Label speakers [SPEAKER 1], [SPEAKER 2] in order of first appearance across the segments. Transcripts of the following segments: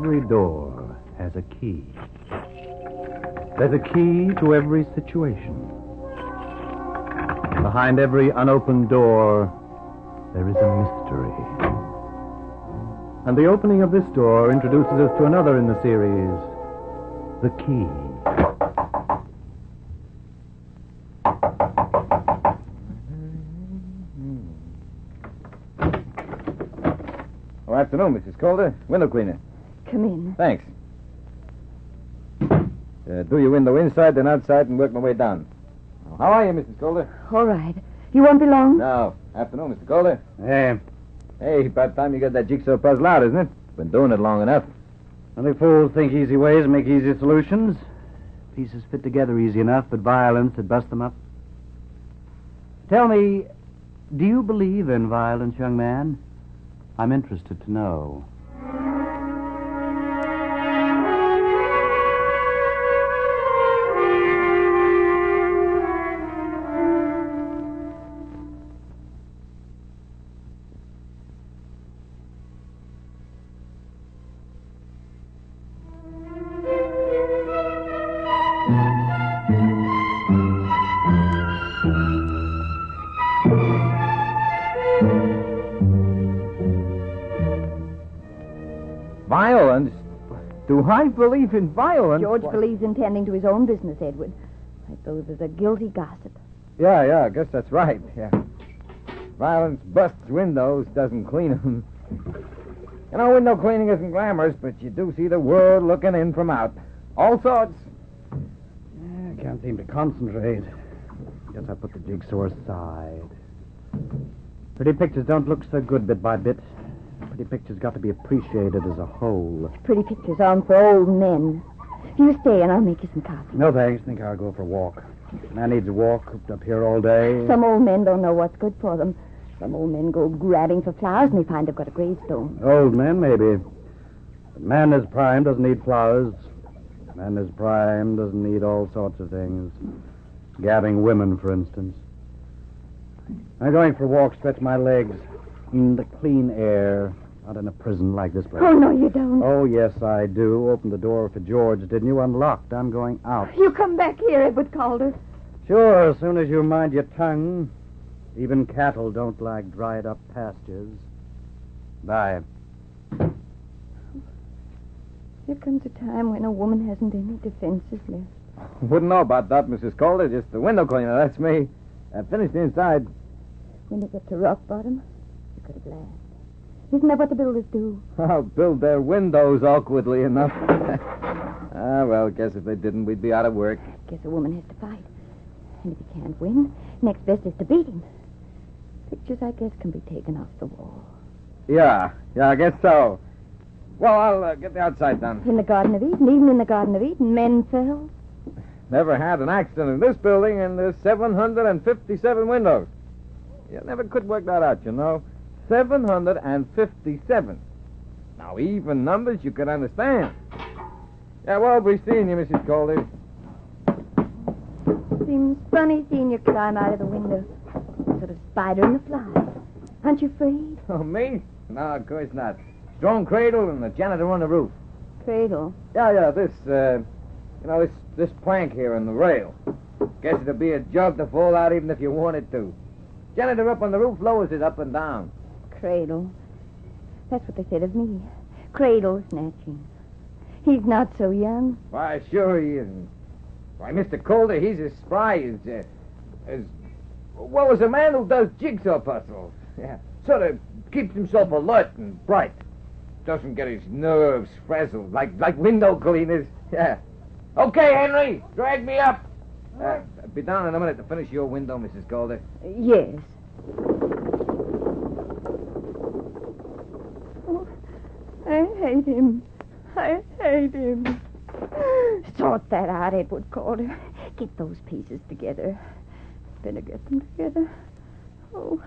[SPEAKER 1] every door has a key. There's a key to every situation. Behind every unopened door, there is a mystery. And the opening of this door introduces us to another in the series, The Key.
[SPEAKER 2] Oh, afternoon, Mrs. Calder. Window cleaner.
[SPEAKER 3] Come in.
[SPEAKER 2] Thanks. Do your window inside, then outside, and work my way down. How are you, Mrs. Calder?
[SPEAKER 3] All right. You won't be long?
[SPEAKER 2] No. Afternoon, Mr. Calder.
[SPEAKER 1] Hey,
[SPEAKER 2] about time you got that jigsaw puzzle out, isn't it? Been doing it long enough.
[SPEAKER 1] only fools think easy ways make easy solutions. Pieces fit together easy enough, but violence would bust them up. Tell me, do you believe in violence, young man? I'm interested to know.
[SPEAKER 2] Violence? Do I believe in violence?
[SPEAKER 3] George believes in tending to his own business, Edward. I suppose there's a guilty gossip.
[SPEAKER 2] Yeah, I guess that's right, yeah. Violence busts windows, doesn't clean them. You know, window cleaning isn't glamorous, but you do see the world looking in from out. All sorts.
[SPEAKER 1] I can't seem to concentrate. Guess I put the jigsaw aside. Pretty pictures don't look so good bit by bit. Pretty pictures got to be appreciated as a whole.
[SPEAKER 3] Pretty pictures aren't for old men. You stay and I'll make you some coffee.
[SPEAKER 1] No, thanks. Think I'll go for a walk. Man needs a walk, cooped up here all day.
[SPEAKER 3] Some old men don't know what's good for them. Some old men go grabbing for flowers and they find they've got a gravestone.
[SPEAKER 1] Old men, maybe. But man in his prime doesn't need flowers. Man in his prime doesn't need all sorts of things. Gabbing women, for instance. I'm going for a walk, stretch my legs. In the clean air. Not in a prison like this place.
[SPEAKER 3] Oh, no, you don't.
[SPEAKER 1] Oh, yes, I do. Opened the door for George, didn't you? Unlocked. I'm going out.
[SPEAKER 3] You come back here, Edward Calder.
[SPEAKER 1] Sure, as soon as you mind your tongue. Even cattle don't like dried-up pastures. Bye.
[SPEAKER 3] There comes a time when a woman hasn't any defenses left.
[SPEAKER 2] Wouldn't know about that, Mrs. Calder. Just the window cleaner, that's me. Finished inside.
[SPEAKER 3] When you get to rock bottom, you got to blast. Isn't that what the builders do?
[SPEAKER 2] I'll build their windows awkwardly enough. Well, guess if they didn't, we'd be out of work.
[SPEAKER 3] Guess a woman has to fight. And if he can't win, next best is to beat him. Pictures, I guess, can be taken off the wall.
[SPEAKER 2] Yeah, I guess so. Well, I'll get the outside done.
[SPEAKER 3] In the Garden of Eden, even in the Garden of Eden, men fell.
[SPEAKER 2] Never had an accident in this building, and there's 757 windows. You never could work that out, you know. 757. Now, even numbers you could understand. Yeah, well, we'll be seeing you, Mrs. Calder.
[SPEAKER 3] Seems funny seeing you climb out of the window. Sort of spider in the fly. Aren't you afraid?
[SPEAKER 2] Oh, me? No, of course not. Strong cradle and the janitor on the roof.
[SPEAKER 3] Cradle?
[SPEAKER 2] Yeah, this plank here on the rail. Guess it'll be a job to fall out even if you wanted to. Janitor up on the roof lowers it up and down.
[SPEAKER 3] Cradle. That's what they said of me. Cradle snatching. He's not so young.
[SPEAKER 2] Why, sure he isn't. Why, Mr. Calder, he's as spry as well as a man who does jigsaw puzzles. Yeah, sort of keeps himself alert and bright. Doesn't get his nerves frazzled like window cleaners. Yeah. Okay, Henry, drag me up. Be down in a minute to finish your window, Mrs. Calder.
[SPEAKER 3] Yes. Oh, I hate him. I hate him. Sort that out, Edward Calder. Get those pieces together. Better get them together. Oh,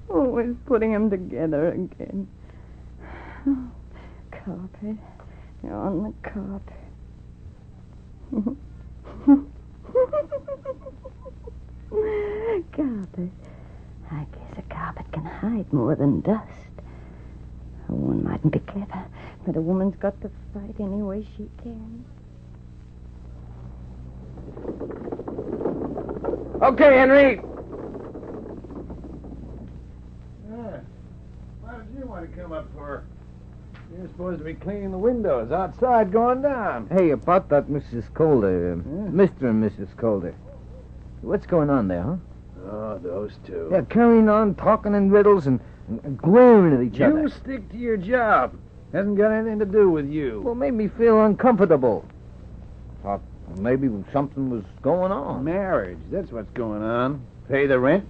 [SPEAKER 3] always putting them together again. Oh, carpet. You're on the carpet. Carpet. I guess a carpet can hide more than dust. One mightn't be clever. But a woman's got to fight any way she can.
[SPEAKER 2] Okay, Henry.
[SPEAKER 4] What did you want to come up for? You're supposed to be cleaning the windows outside going down.
[SPEAKER 2] Hey, about that Mrs. Calder, Mr. and Mrs. Calder. What's going on there, huh?
[SPEAKER 4] Oh, those two.
[SPEAKER 2] Yeah, carrying on, talking in riddles and glaring at each other.
[SPEAKER 4] You stick to your job. Hasn't got anything to do with you.
[SPEAKER 2] Well, made me feel uncomfortable. Thought maybe something was going on.
[SPEAKER 4] Marriage, that's what's going on. Pay the rent.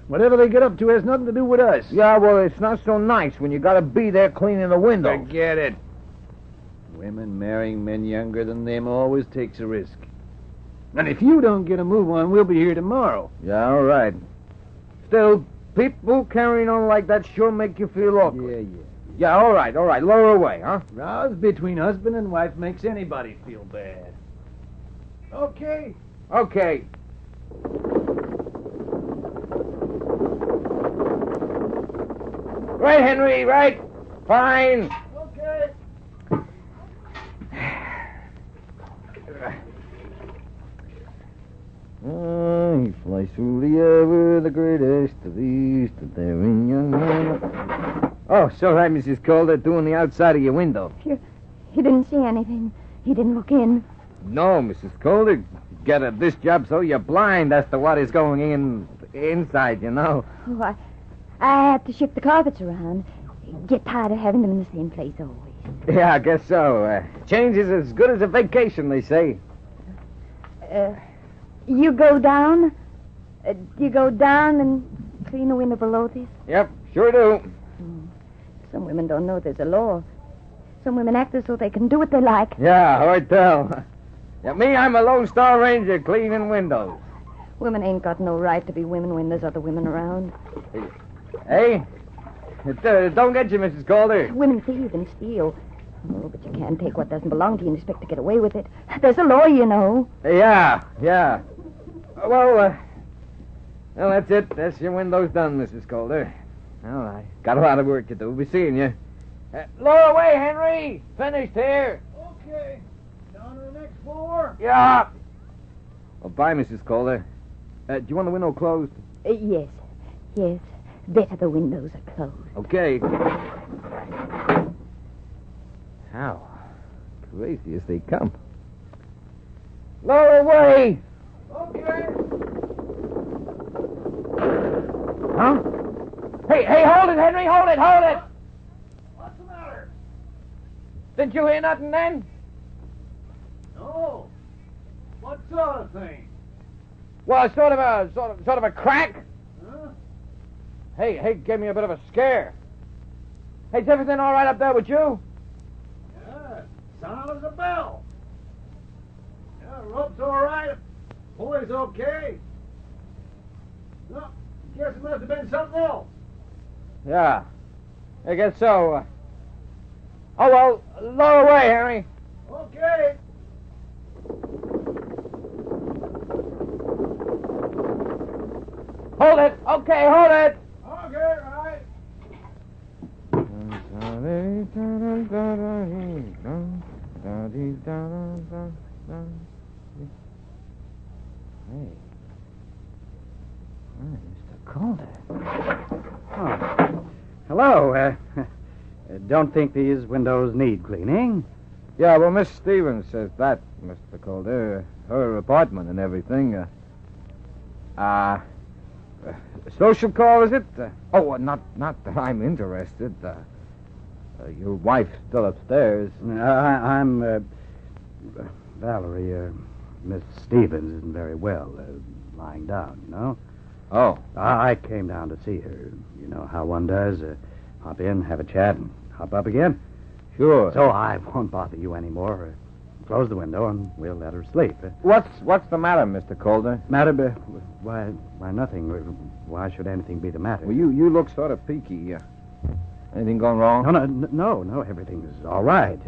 [SPEAKER 4] Whatever they get up to has nothing to do with us.
[SPEAKER 2] Yeah, well, it's not so nice when you gotta be there cleaning the windows.
[SPEAKER 4] Forget it. Women marrying men younger than them always takes a risk. And if you don't get a move on, we'll be here tomorrow.
[SPEAKER 2] Yeah, all right. Still, people carrying on like that sure make you feel awkward.
[SPEAKER 4] Yeah.
[SPEAKER 2] Yeah, all right. Lower away, huh?
[SPEAKER 4] Rows between husband and wife makes anybody feel bad. Okay.
[SPEAKER 2] Okay. Right, Henry, right. Fine.
[SPEAKER 4] Okay.
[SPEAKER 2] He flies through the air with the greatest of these to daring young men. Oh, so right, Mrs. Calder, doing the outside of your window.
[SPEAKER 3] He didn't see anything. He didn't look in.
[SPEAKER 2] No, Mrs. Calder. Get at this job so you're blind as to what is going inside, you know.
[SPEAKER 3] Oh, I have to shift the carpets around. Get tired of having them in the same place always.
[SPEAKER 2] Yeah, I guess so. Change is as good as a vacation, they say.
[SPEAKER 3] You go down? You go down and clean the window below this?
[SPEAKER 2] Yep, sure do.
[SPEAKER 3] Some women don't know there's a law. Some women act as though they can do what they like.
[SPEAKER 2] Yeah, I tell. Yeah, me, I'm a Lone Star Ranger cleaning windows.
[SPEAKER 3] Women ain't got no right to be women when there's other women around.
[SPEAKER 2] Hey? Don't get you, Mrs. Calder.
[SPEAKER 3] Women thieve and steal. Oh, but you can't take what doesn't belong to you and expect to get away with it. There's a law, you know.
[SPEAKER 2] Yeah. Well, that's it. That's your windows done, Mrs. Calder. Well, I got a lot of work to do. Be seeing you. Lower away, Henry. Finished here.
[SPEAKER 4] Okay. Down to the next floor.
[SPEAKER 2] Yeah. Well, bye, Mrs. Calder. Do you want the window closed?
[SPEAKER 3] Yes. Better the windows are closed.
[SPEAKER 2] Okay. How crazy as they come. Lower away.
[SPEAKER 4] Okay.
[SPEAKER 2] Huh? Hey, hold it, Henry, hold it.
[SPEAKER 4] What's the matter?
[SPEAKER 2] Didn't you hear nothing then?
[SPEAKER 4] No. What sort of thing?
[SPEAKER 2] Well, sort of a crack.
[SPEAKER 4] Huh?
[SPEAKER 2] Hey, gave me a bit of a scare. Hey, is everything all right up there with you?
[SPEAKER 4] Yeah, sound as a bell. Yeah, rope's all right. Pulley's okay. No, guess it must have been something else.
[SPEAKER 2] Yeah, I guess so. Oh, well, lower away, Henry.
[SPEAKER 4] Okay.
[SPEAKER 2] Hold it. Okay, hold it.
[SPEAKER 4] Okay, right.
[SPEAKER 2] Hey. Mr. Calder.
[SPEAKER 1] Oh. Hello. Don't think these windows need cleaning.
[SPEAKER 2] Yeah, well, Miss Stevens says that, Mr. Calder. Her apartment and everything. Social call, is it? Not that I'm interested. Your wife's still upstairs.
[SPEAKER 1] I'm Valerie. Miss Stevens isn't very well. Lying down, you know.
[SPEAKER 2] Oh.
[SPEAKER 1] I came down to see her. You know how one does. Hop in, have a chat, and hop up again.
[SPEAKER 2] Sure.
[SPEAKER 1] So I won't bother you anymore. Close the window, and we'll let her sleep.
[SPEAKER 2] What's the matter, Mr. Calder?
[SPEAKER 1] Matter? Why, nothing. Why should anything be the matter?
[SPEAKER 2] Well, you look sort of peaky. Anything going wrong?
[SPEAKER 1] No. Everything's all right.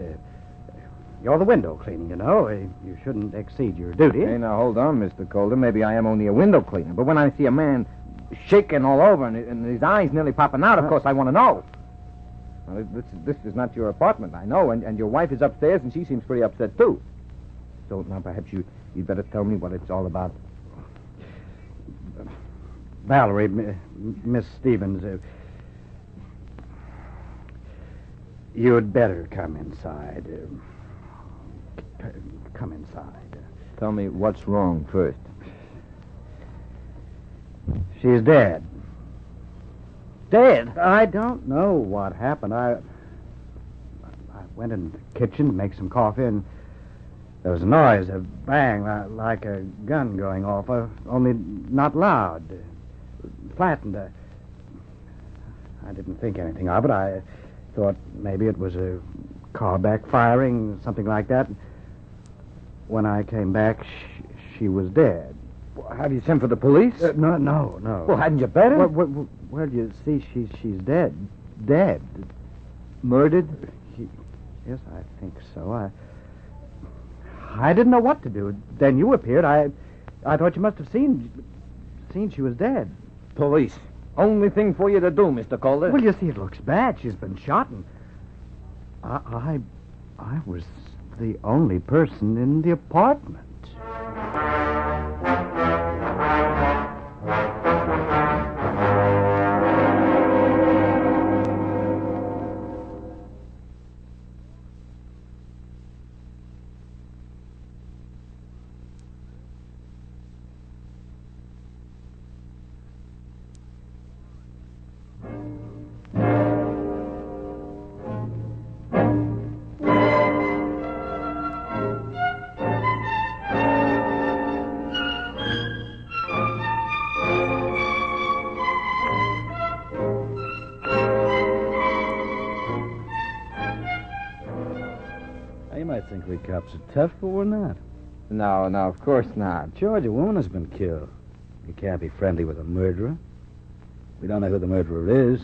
[SPEAKER 1] You're the window cleaning, you know. You shouldn't exceed your duty.
[SPEAKER 2] Hey, now, hold on, Mr. Calder. Maybe I am only a window cleaner, but when I see a man shaking all over and his eyes nearly popping out, of course I want to know. Well, this is not your apartment, I know, and your wife is upstairs, and she seems pretty upset, too. So now perhaps you'd better tell me what it's all about.
[SPEAKER 1] Valerie, Miss Stevens, you'd better come inside. Come inside.
[SPEAKER 2] Tell me what's wrong first.
[SPEAKER 1] She's dead.
[SPEAKER 2] Dead?
[SPEAKER 1] I don't know what happened. I went in the kitchen to make some coffee, and there was a noise, a bang, like a gun going off, only not loud. Flattened. I didn't think anything of it. I thought maybe it was a car backfiring, something like that. When I came back, she was dead.
[SPEAKER 2] Have you sent for the police?
[SPEAKER 1] No.
[SPEAKER 2] Well, hadn't you better?
[SPEAKER 1] Well, you see, she's dead. Dead.
[SPEAKER 2] Murdered?
[SPEAKER 1] Yes, I think so. I didn't know what to do. Then you appeared. I thought you must have seen she was dead.
[SPEAKER 2] Police. Only thing for you to do, Mr. Calder.
[SPEAKER 1] Well, you see, it looks bad. She's been shot, and I was the only person in the apartment.
[SPEAKER 5] I think we cops are tough, but we're not.
[SPEAKER 2] No, of course not.
[SPEAKER 5] George, a woman has been killed. You can't be friendly with a murderer. We don't know who the murderer is.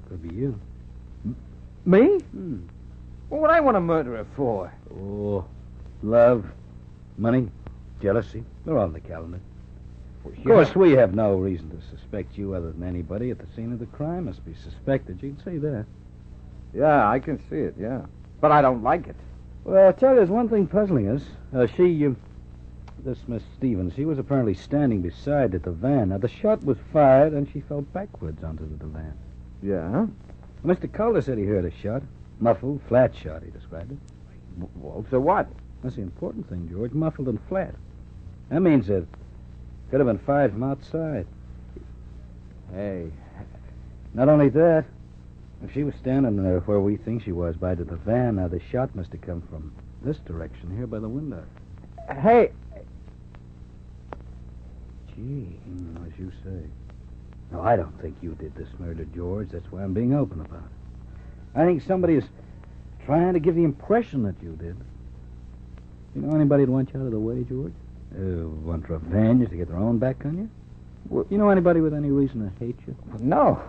[SPEAKER 5] Could be you.
[SPEAKER 2] Me? What would I want a murderer for?
[SPEAKER 5] Oh, love, money, jealousy. They're all in the calendar. Of course, we have no reason to suspect you other than anybody at the scene of the crime must be suspected. You can see that.
[SPEAKER 2] Yeah, I can see it, yeah. But I don't like it.
[SPEAKER 5] Well, I'll tell you, there's one thing puzzling us. This Miss Stevens, she was apparently standing beside the van. Now, the shot was fired, and she fell backwards onto the divan.
[SPEAKER 2] Yeah?
[SPEAKER 5] Mr. Calder said he heard a shot. Muffled, flat shot, he described it.
[SPEAKER 2] Well, so what?
[SPEAKER 5] That's the important thing, George. Muffled and flat. That means it could have been fired from outside.
[SPEAKER 2] Hey.
[SPEAKER 5] Not only that, if she was standing there where we think she was, by the van, now the shot must have come from this direction here by the window.
[SPEAKER 2] Hey.
[SPEAKER 5] Gee, as you say. No, I don't think you did this murder, George. That's why I'm being open about it. I think somebody is trying to give the impression that you did. You know anybody who'd want you out of the way, George? Want revenge to get their own back on you?
[SPEAKER 2] Well,
[SPEAKER 5] you know anybody with any reason to hate you?
[SPEAKER 2] No.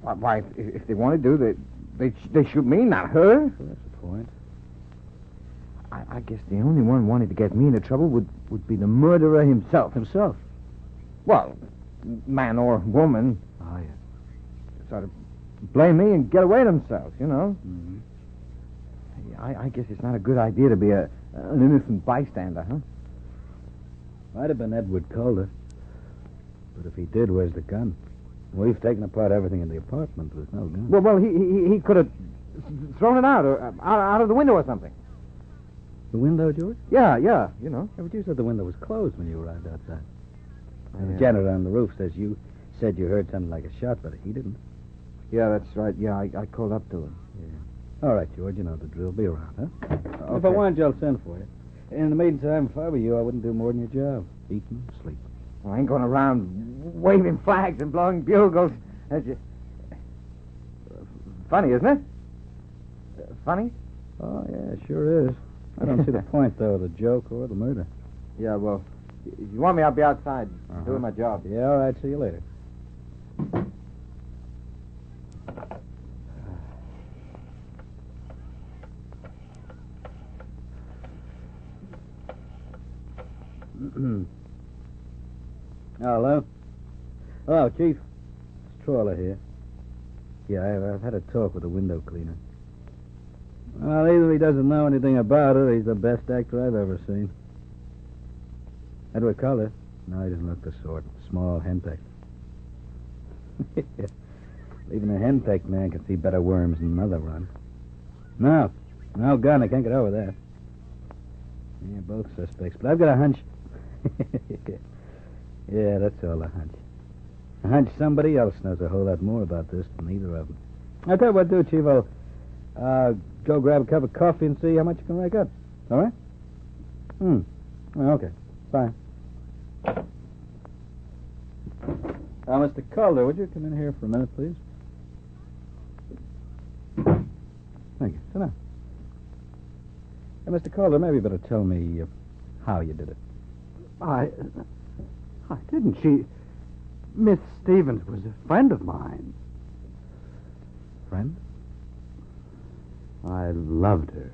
[SPEAKER 2] Why, if they want to do, they shoot me, not her.
[SPEAKER 5] Well, that's the point.
[SPEAKER 2] I guess the only one wanting to get me into trouble would be the murderer himself.
[SPEAKER 5] Himself?
[SPEAKER 2] Well, man or woman.
[SPEAKER 5] Oh, yeah.
[SPEAKER 2] Sort of blame me and get away themselves, you know.
[SPEAKER 5] Mm-hmm.
[SPEAKER 2] I guess it's not a good idea to be an innocent bystander, huh?
[SPEAKER 5] Might have been Edward Calder. But if he did, where's the gun? We've taken apart everything in the apartment. There's no gun.
[SPEAKER 2] Well, he could have thrown it out or out of the window or something.
[SPEAKER 5] The window, George?
[SPEAKER 2] Yeah, you know.
[SPEAKER 5] Yeah, but you said the window was closed when you arrived outside.
[SPEAKER 2] Yeah.
[SPEAKER 5] The janitor on the roof says you said you heard something like a shot, but he didn't.
[SPEAKER 2] Yeah, that's right. Yeah, I called up to him.
[SPEAKER 5] Yeah. All right, George, you know the drill. Be around, huh?
[SPEAKER 2] Okay.
[SPEAKER 5] If I wanted you, I'll send for you. In the meantime, if I were you, I wouldn't do more than your job. Eating, sleeping.
[SPEAKER 2] Well, I ain't going around waving flags and blowing bugles. That's just... Funny, isn't it? Funny?
[SPEAKER 5] Oh, yeah, it sure is. I don't see the point, though, of the joke or the murder.
[SPEAKER 2] Yeah, well, if you want me, I'll be outside doing my job.
[SPEAKER 5] Yeah, all right. See you later. Hello? Hello, Chief. It's Trawler here. Yeah, I've had a talk with the window cleaner. Well, either he doesn't know anything about it, or he's the best actor I've ever seen. Edward Calder? No, he doesn't look the sort. Small, henpecked. Even a henpecked man can see better worms than another run. No gun. I can't get over that. Yeah, both suspects. But I've got a hunch. Yeah, that's all a hunch. A hunch somebody else knows a whole lot more about this than either of them. I'll tell you what, do, Chief. I'll go grab a cup of coffee and see how much you can rake up. All right? Well, okay. Bye. Mr. Calder, would you come in here for a minute, please? Thank you. Sit down. Hey, Mr. Calder, maybe you better tell me how you did it.
[SPEAKER 1] I didn't. Miss Stevens was a friend of mine.
[SPEAKER 5] Friend?
[SPEAKER 1] I loved her.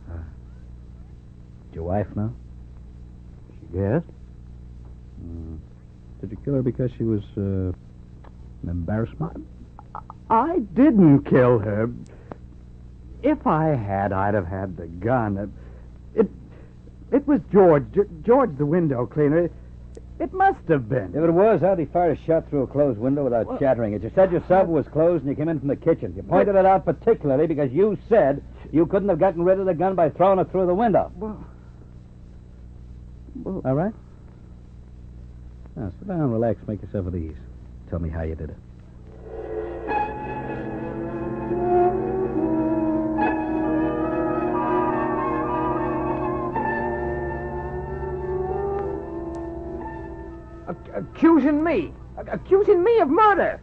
[SPEAKER 5] Did your wife know?
[SPEAKER 1] She guessed.
[SPEAKER 5] Did you kill her because she was an embarrassment?
[SPEAKER 1] I didn't kill her. If I had, I'd have had the gun. It was George the window cleaner. It must have been.
[SPEAKER 5] If it was, how'd he fire a shot through a closed window without shattering it? You said yourself it was closed and you came in from the kitchen. You pointed it out particularly because you said you couldn't have gotten rid of the gun by throwing it through the window.
[SPEAKER 1] Well,
[SPEAKER 5] all right? Now, sit down, relax, make yourself at ease. Tell me how you did it.
[SPEAKER 2] Accusing me? Accusing me of murder?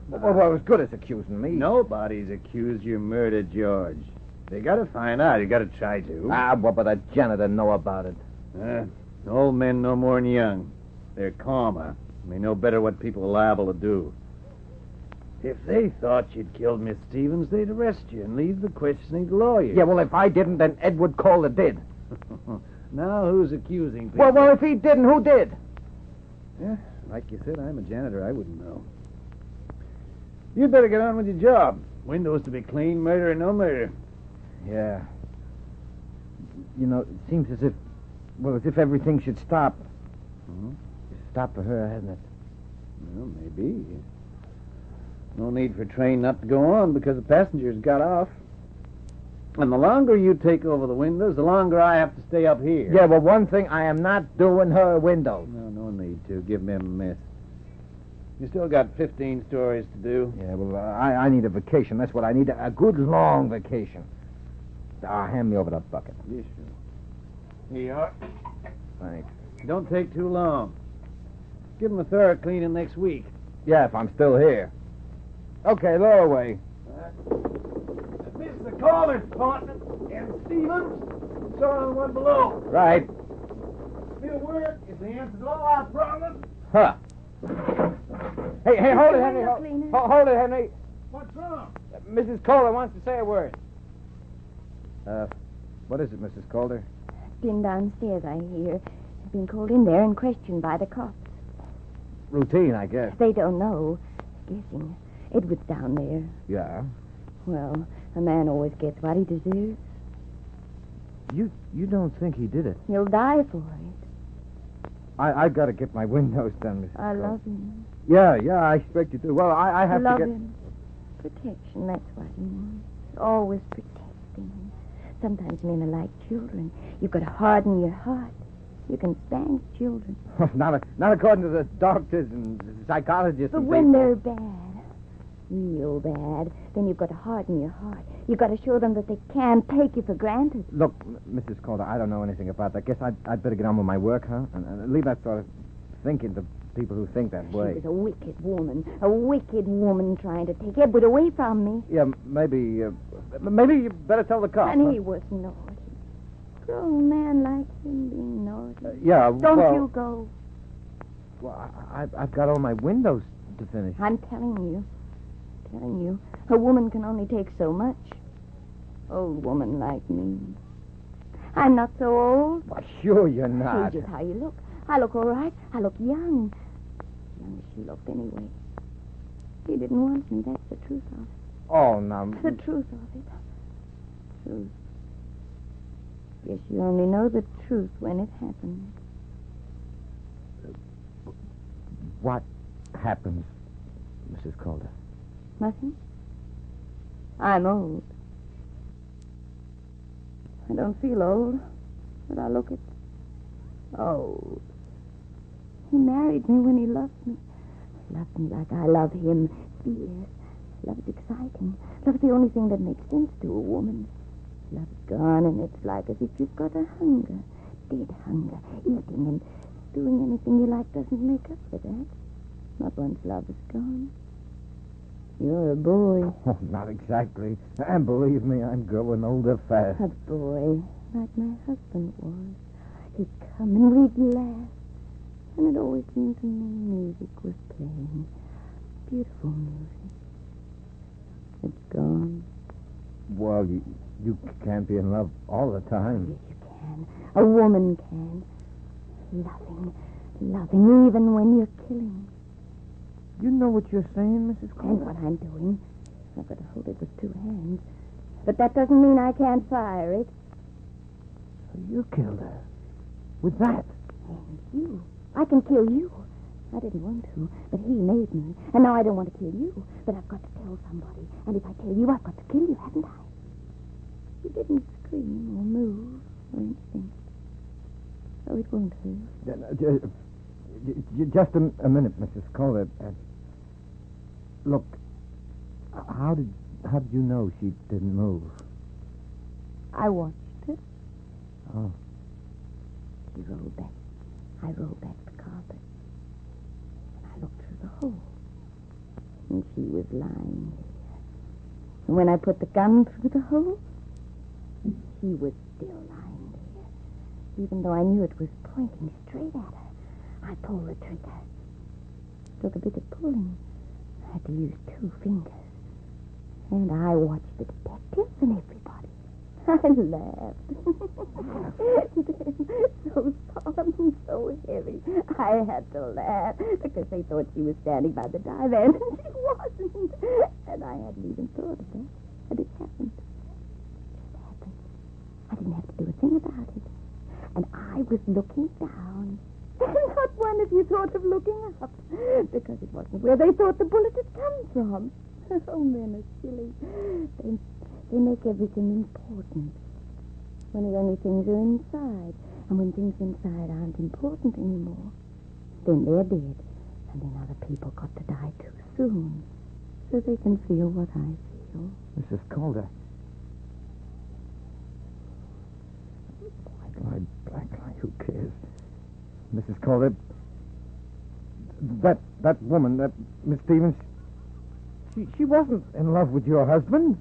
[SPEAKER 2] Well, as good as accusing me.
[SPEAKER 4] Nobody's accused you murdered George. They gotta find out. You gotta try to.
[SPEAKER 2] What would a janitor know about it?
[SPEAKER 4] Old men no more than young. They're calmer. They know better what people are liable to do. If they thought you'd killed Miss Stevens, they'd arrest you and leave the questioning to lawyers.
[SPEAKER 2] Yeah, well, if I didn't, then Edward Calder did.
[SPEAKER 4] Now who's accusing people?
[SPEAKER 2] Well, if he didn't, who did?
[SPEAKER 4] Yeah, like you said, I'm a janitor. I wouldn't know. You'd better get on with your job. Windows to be clean, murder or no murder.
[SPEAKER 2] Yeah. You know, it seems as if everything should stop.
[SPEAKER 4] Mm-hmm.
[SPEAKER 2] Stop for her, hasn't it?
[SPEAKER 4] Well, maybe. No need for train not to go on because the passengers got off. And the longer you take over the windows, the longer I have to stay up here.
[SPEAKER 2] Yeah, well, one thing, I am not doing her windows.
[SPEAKER 4] No need to. Give them a miss. You still got 15 stories to do.
[SPEAKER 2] Yeah, well, I need a vacation. That's what I need, a good long vacation. Hand me over that bucket.
[SPEAKER 4] Yes, sure. Here you are.
[SPEAKER 2] Thanks.
[SPEAKER 4] Don't take too long. Give them a thorough cleaning next week.
[SPEAKER 2] Yeah, if I'm still here. Okay, lower away.
[SPEAKER 4] Mr. Calder's apartment and Stevens. So on one below.
[SPEAKER 2] Right.
[SPEAKER 4] It'll work if they answer all our problems.
[SPEAKER 2] Huh. Hey, hold it, Henry.
[SPEAKER 3] Window cleaner.
[SPEAKER 2] Hold it, Henry.
[SPEAKER 4] What's wrong?
[SPEAKER 2] Mrs. Calder wants to say a word. What is it, Mrs. Calder?
[SPEAKER 3] Been downstairs, I hear. Been called in there and questioned by the cops.
[SPEAKER 2] Routine, I guess.
[SPEAKER 3] They don't know. Guessing. Edward's down there.
[SPEAKER 2] Yeah.
[SPEAKER 3] Well, a man always gets what he deserves.
[SPEAKER 2] You don't think he did it?
[SPEAKER 3] He'll die for it.
[SPEAKER 2] I got to get my windows done, Mrs.
[SPEAKER 3] I
[SPEAKER 2] Calder.
[SPEAKER 3] love him.
[SPEAKER 2] Yeah, I expect you to. Well, I have
[SPEAKER 3] love
[SPEAKER 2] to get...
[SPEAKER 3] him. Protection, that's what he wants. Always protecting him. Sometimes men are like children. You've got to harden your heart. You can spank children.
[SPEAKER 2] not according to the doctors and psychologists.
[SPEAKER 3] But
[SPEAKER 2] and
[SPEAKER 3] when
[SPEAKER 2] people.
[SPEAKER 3] they're bad, real bad, then you've got to harden your heart. You've got to show them that they can't take you for granted.
[SPEAKER 2] Look, Mrs. Calder, I don't know anything about that. Guess I'd better get on with my work, huh? And leave that sort of thinking to people who think that way.
[SPEAKER 3] She was a wicked woman trying to take Edward away from me.
[SPEAKER 2] Yeah, maybe you better tell the cops.
[SPEAKER 3] And
[SPEAKER 2] huh?
[SPEAKER 3] he was naughty. Grown man like him being naughty.
[SPEAKER 2] Yeah,
[SPEAKER 3] Don't you go.
[SPEAKER 2] Well, I've got all my windows to finish.
[SPEAKER 3] I'm telling you. A woman can only take so much. Old woman like me. I'm not so old.
[SPEAKER 2] Well, sure you're not.
[SPEAKER 3] Hey, just how you look. I look all right. I look young. Young as she looked anyway. He didn't want me. That's the truth of it.
[SPEAKER 2] Oh, now...
[SPEAKER 3] The truth of it. Truth. Guess you only know the truth when it happens.
[SPEAKER 2] What happens, Mrs. Calder?
[SPEAKER 3] Nothing. I'm old. I don't feel old, but I look it. Old. He married me when he loved me. Loved me like I love him. Fierce. Love's exciting. Love's the only thing that makes sense to a woman. Love's gone, and it's like as if you've got a hunger. Dead hunger. Eating and doing anything you like doesn't make up for that. Not once love is gone. You're a boy.
[SPEAKER 2] Oh, not exactly. And believe me, I'm growing older fast.
[SPEAKER 3] A boy, like my husband was. He'd come and we'd laugh. And it always seemed to me music was playing. Beautiful music. It's gone.
[SPEAKER 2] Well, you can't be in love all the time.
[SPEAKER 3] Yes, you can. A woman can. Loving, even when you're killing.
[SPEAKER 2] You know what you're saying, Mrs.
[SPEAKER 3] And
[SPEAKER 2] Calder?
[SPEAKER 3] what I'm doing. I've got to hold it with two hands. But that doesn't mean I can't fire it.
[SPEAKER 2] So you killed her. With that?
[SPEAKER 3] And you. I can kill you. I didn't want to, but he made me. And now I don't want to kill you, but I've got to tell somebody. And if I tell you, I've got to kill you, haven't I? You didn't scream or move or anything. So it won't hurt.
[SPEAKER 2] Just a minute, Mrs. Calder. Look, how did you know she didn't move?
[SPEAKER 3] I watched her.
[SPEAKER 2] Oh.
[SPEAKER 3] She rolled back. I rolled back the carpet. And I looked through the hole. And she was lying there. And when I put the gun through the hole, she was still lying there. Even though I knew it was pointing straight at her, I pulled the trigger. Took a bit of pulling. I had to use 2 fingers. And I watched the detectives and everybody. I laughed. So solemn and so heavy. I had to laugh because they thought she was standing by the divan, and she wasn't. And I hadn't even thought of that. And it happened. It happened. I didn't have to do a thing about it. And I was looking down. Not one of you thought of looking up, because it wasn't where they thought the bullet had come from. Oh, men are silly. They make everything important when the only things are inside. And when things inside aren't important anymore, then they're dead. And then other people got to die too soon, so they can feel what I feel.
[SPEAKER 2] Mrs. Calder. Black lie, who cares? Mrs. Calder, that woman, Miss Stevens, she wasn't in love with your husband.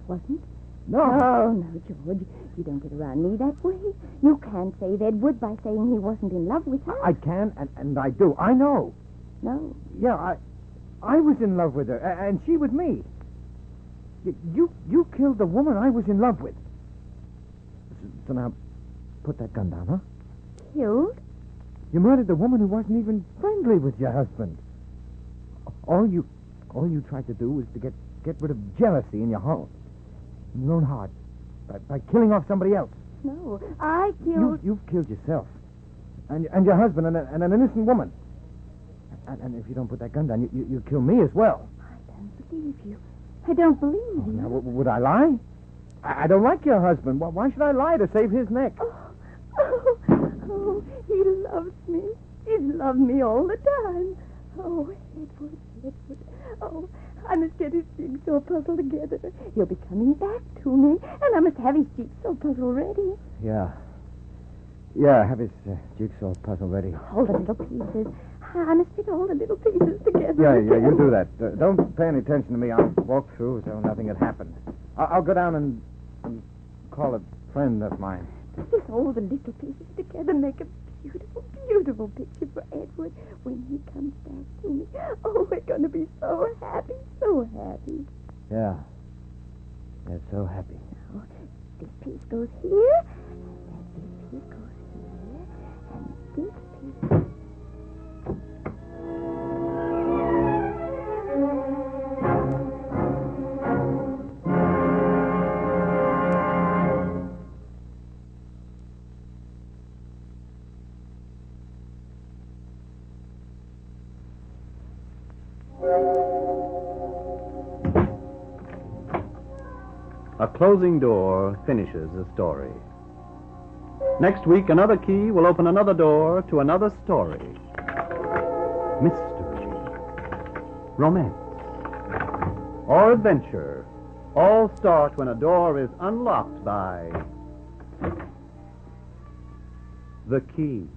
[SPEAKER 3] Wasn't?
[SPEAKER 2] No.
[SPEAKER 3] Oh, no, George. You don't get around me that way. You can't save Edward by saying he wasn't in love with her.
[SPEAKER 2] I can, and I do. I know.
[SPEAKER 3] No.
[SPEAKER 2] Yeah, I was in love with her, and she with me. You killed the woman I was in love with. So now, put that gun down, huh?
[SPEAKER 3] Killed?
[SPEAKER 2] You murdered the woman who wasn't even friendly with your husband. All you tried to do was to get rid of jealousy in your home, in your own heart, by killing off somebody else.
[SPEAKER 3] No, I killed...
[SPEAKER 2] You've killed yourself, and your husband, and an innocent woman. And if you don't put that gun down, you kill me as well.
[SPEAKER 3] I don't believe you. I don't believe you.
[SPEAKER 2] Now, would I lie? I don't like your husband. Why should I lie to save his neck?
[SPEAKER 3] Oh, he loves me. He's loved me all the time. Oh, Edward. Oh, I must get his jigsaw puzzle together. He'll be coming back to me, and I must have his jigsaw puzzle ready.
[SPEAKER 2] Yeah, have his jigsaw puzzle ready.
[SPEAKER 3] All the little pieces. I must fit all the little pieces together.
[SPEAKER 2] Yeah, you do that. Don't pay any attention to me. I'll walk through as though nothing had happened. I'll go down and call a friend of mine.
[SPEAKER 3] Just all the little pieces together make a beautiful, beautiful picture for Edward when he comes back to me. Oh, we're going to be so happy, so happy.
[SPEAKER 2] Yeah. They're so happy.
[SPEAKER 3] Now, this piece goes here, and this piece goes here, and this piece...
[SPEAKER 1] A closing door finishes a story. Next week, another key will open another door to another story. Mystery, romance, or adventure all start when a door is unlocked by the key.